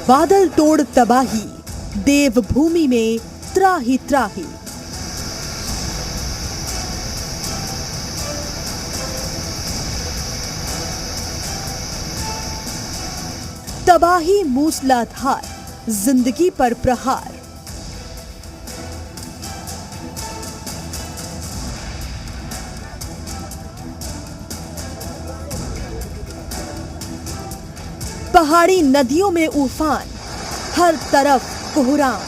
बादल तोड़ तबाही, देवभूमि में त्राही त्राही। तबाही मूसलाधार, जिंदगी पर प्रहार। पहाड़ी नदियों में उफान, हर तरफ कोहराम।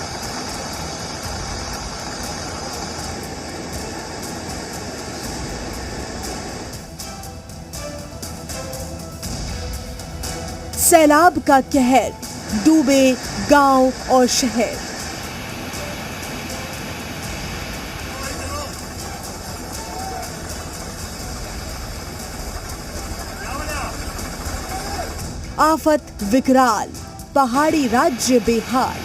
सैलाब का कहर, डूबे गांव और शहर। आफत विकराल, पहाड़ी राज्य बेहाल।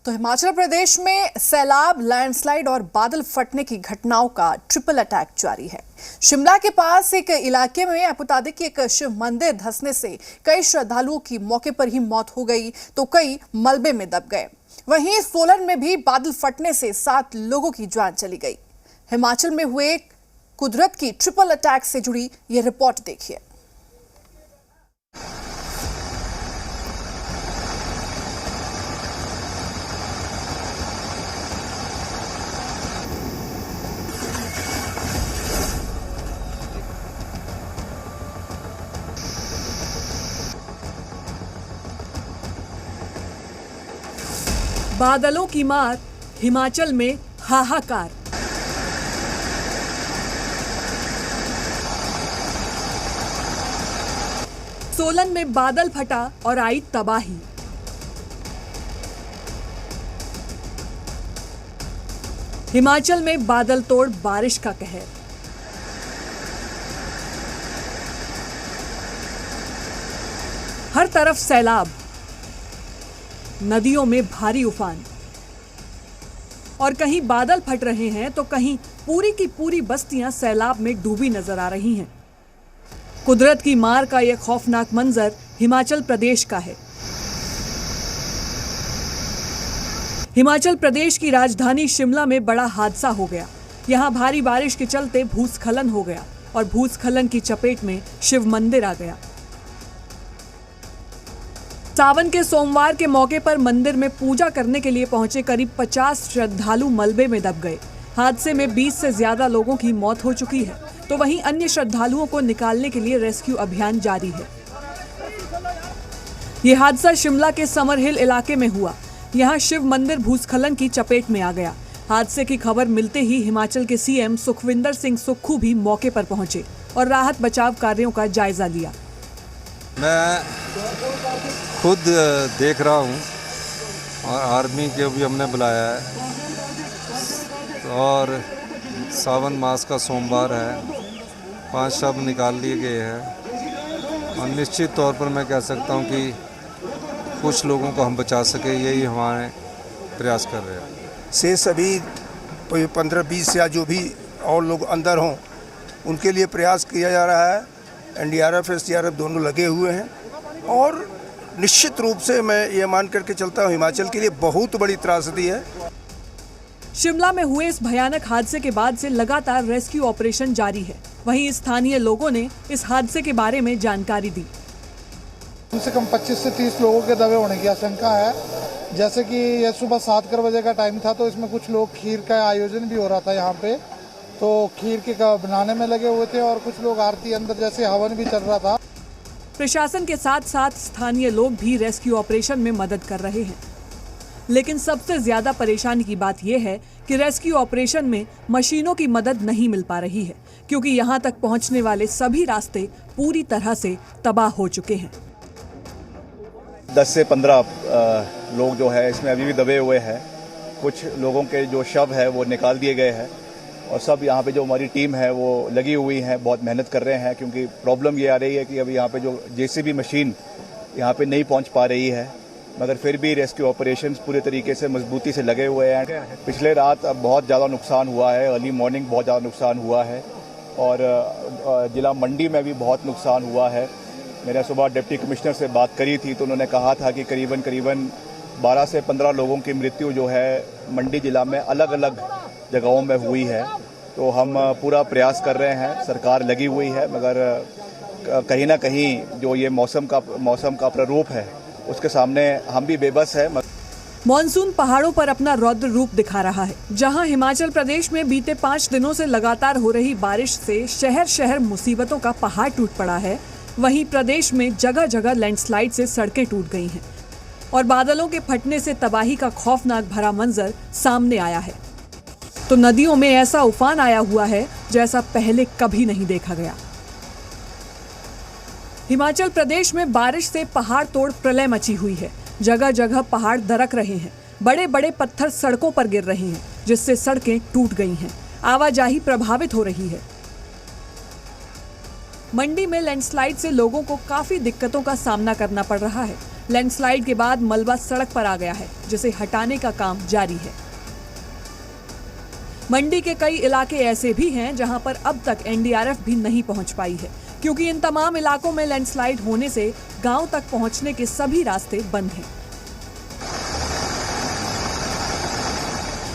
तो हिमाचल प्रदेश में सैलाब, लैंडस्लाइड और बादल फटने की घटनाओं का ट्रिपल अटैक जारी है। शिमला के पास एक इलाके में आपको बता दें कि एक शिव मंदिर धंसने से कई श्रद्धालुओं की मौके पर ही मौत हो गई तो कई मलबे में दब गए। वहीं सोलन में भी बादल फटने से 7 लोगों की जान चली गई। हिमाचल में हुए कुदरत की ट्रिपल अटैक से जुड़ी यह रिपोर्ट देखिए। बादलों की मार, हिमाचल में हाहाकार। सोलन में बादल फटा और आई तबाही। हिमाचल में बादल तोड़ बारिश का कहर। हर तरफ सैलाब, नदियों में भारी उफान और कहीं बादल फट रहे हैं तो कहीं पूरी की पूरी बस्तियां सैलाब में डूबी नजर आ रही हैं। कुदरत की मार का यह खौफनाक मंजर हिमाचल प्रदेश का है। हिमाचल प्रदेश की राजधानी शिमला में बड़ा हादसा हो गया। यहां भारी बारिश के चलते भूस्खलन हो गया और भूस्खलन की चपेट में शिव मंदिर आ गया। सावन के सोमवार के मौके पर मंदिर में पूजा करने के लिए पहुंचे करीब 50 श्रद्धालु मलबे में दब गए। हादसे में 20 से ज्यादा लोगों की मौत हो चुकी है तो वहीं अन्य श्रद्धालुओं को निकालने के लिए रेस्क्यू अभियान जारी है। यह हादसा शिमला के समर हिल इलाके में हुआ। यहां शिव मंदिर भूस्खलन की चपेट में आ गया। हादसे की खबर मिलते ही हिमाचल के सीएम सुखविंदर सिंह सुक्खू भी मौके पर पहुंचे और राहत बचाव कार्यों का जायजा लिया। मैं खुद देख रहा हूँ और आर्मी को भी हमने बुलाया है और सावन मास का सोमवार है। 5 शव निकाल लिए गए हैं और निश्चित तौर पर मैं कह सकता हूँ कि कुछ लोगों को हम बचा सके, यही हमारे प्रयास कर रहे हैं। से सभी 15-20 या जो भी और लोग अंदर हों उनके लिए प्रयास किया जा रहा है। एनडीआरएफ एसडीआरएफ दोनों लगे हुए हैं और निश्चित रूप से मैं ये मान करके चलता हूँ हिमाचल के लिए बहुत बड़ी त्रासदी है। शिमला में हुए इस भयानक हादसे के बाद से लगातार रेस्क्यू ऑपरेशन जारी है। वहीं स्थानीय लोगों ने इस हादसे के बारे में जानकारी दी। कम से कम 25 से 30 लोगों के दबे होने की आशंका है। जैसे कि यह सुबह 7 बजे का टाइम था तो इसमें कुछ लोग खीर का आयोजन भी हो रहा था यहाँ पे, तो खीर के बनाने में लगे हुए थे और कुछ लोग आरती अंदर जैसे हवन भी चल रहा था। प्रशासन के साथ साथ स्थानीय लोग भी रेस्क्यू ऑपरेशन में मदद कर रहे हैं। लेकिन सबसे ज्यादा परेशानी की बात यह है कि रेस्क्यू ऑपरेशन में मशीनों की मदद नहीं मिल पा रही है क्योंकि यहां तक पहुंचने वाले सभी रास्ते पूरी तरह से तबाह हो चुके हैं। 10 से 15 लोग जो है इसमें अभी भी दबे हुए हैं। कुछ लोगों के जो शव है वो निकाल दिए गए हैं और सब यहाँ पे जो हमारी टीम है वो लगी हुई है, बहुत मेहनत कर रहे हैं क्योंकि प्रॉब्लम ये आ रही है कि अभी यहाँ पे जो जेसीबी मशीन यहाँ पे नहीं पहुँच पा रही है मगर फिर भी रेस्क्यू ऑपरेशंस पूरे तरीके से मजबूती से लगे हुए हैं। पिछले रात बहुत ज़्यादा नुकसान हुआ है, अर्ली मॉर्निंग बहुत ज़्यादा नुकसान हुआ है और ज़िला मंडी में भी बहुत नुकसान हुआ है। मैंने सुबह डिप्टी कमिश्नर से बात करी थी तो उन्होंने कहा था कि करीबन 12 से 15 लोगों की मृत्यु जो है मंडी ज़िला में अलग अलग जगहों में हुई है। तो हम पूरा प्रयास कर रहे हैं, सरकार लगी हुई है, मगर कहीं ना कहीं जो ये मौसम का प्ररूप है उसके सामने हम भी बेबस है। मॉनसून पहाड़ों पर अपना रौद्र रूप दिखा रहा है। जहां हिमाचल प्रदेश में बीते 5 दिनों से लगातार हो रही बारिश से शहर शहर मुसीबतों का पहाड़ टूट पड़ा है, वहीं प्रदेश में जगह जगह लैंडस्लाइड से सड़कें टूट गई हैं और बादलों के फटने से तबाही का खौफनाक भरा मंजर सामने आया है। तो नदियों में ऐसा उफान आया हुआ है जैसा पहले कभी नहीं देखा गया। हिमाचल प्रदेश में बारिश से पहाड़ तोड़ प्रलय मची हुई है। जगह जगह पहाड़ दरक रहे हैं, बड़े बड़े पत्थर सड़कों पर गिर रहे हैं, जिससे सड़कें टूट गई हैं, आवाजाही प्रभावित हो रही है। मंडी में लैंडस्लाइड से लोगों को काफी दिक्कतों का सामना करना पड़ रहा है। लैंडस्लाइड के बाद मलबा सड़क पर आ गया है, जिसे हटाने का काम जारी है। मंडी के कई इलाके ऐसे भी हैं जहां पर अब तक एनडीआरएफ भी नहीं पहुंच पाई है, क्योंकि इन तमाम इलाकों में लैंडस्लाइड होने से गांव तक पहुंचने के सभी रास्ते बंद हैं।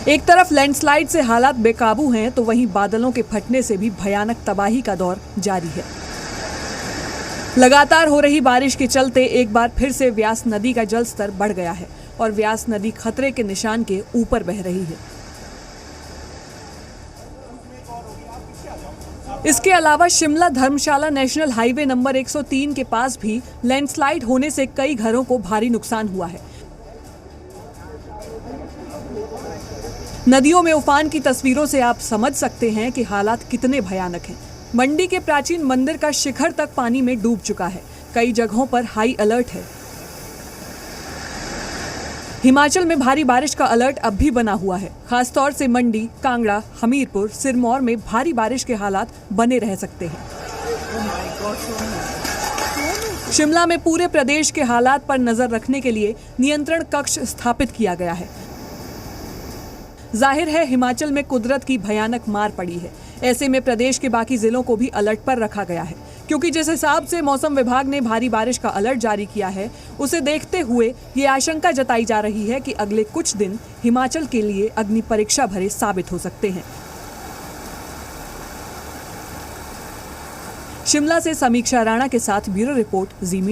एक तरफ लैंडस्लाइड से हालात बेकाबू हैं, तो वहीं बादलों के फटने से भी भयानक तबाही का दौर जारी है। लगातार हो रही बारिश के चलते एक बार फिर से व्यास नदी का जलस्तर बढ़ गया है और व्यास नदी खतरे के निशान के ऊपर बह रही है। इसके अलावा Shimla Dharamshala national highway number 103 के पास भी लैंडस्लाइड होने से कई घरों को भारी नुकसान हुआ है। नदियों में उफान की तस्वीरों से आप समझ सकते हैं कि हालात कितने भयानक हैं। मंडी के प्राचीन मंदिर का शिखर तक पानी में डूब चुका है। कई जगहों पर हाई अलर्ट है। हिमाचल में भारी बारिश का अलर्ट अब भी बना हुआ है। खासतौर से मंडी, कांगड़ा, हमीरपुर, सिरमौर में भारी बारिश के हालात बने रह सकते हैं। शिमला में पूरे प्रदेश के हालात पर नजर रखने के लिए नियंत्रण कक्ष स्थापित किया गया है। जाहिर है हिमाचल में कुदरत की भयानक मार पड़ी है। ऐसे में प्रदेश के बाकी जिलों को भी अलर्ट पर रखा गया है, क्योंकि जिस हिसाब से मौसम विभाग ने भारी बारिश का अलर्ट जारी किया है, उसे देखते हुए ये आशंका जताई जा रही है कि अगले कुछ दिन हिमाचल के लिए अग्नि परीक्षा भरे साबित हो सकते हैं। शिमला से समीक्षा राणा के साथ ब्यूरो रिपोर्ट जी मीडिया।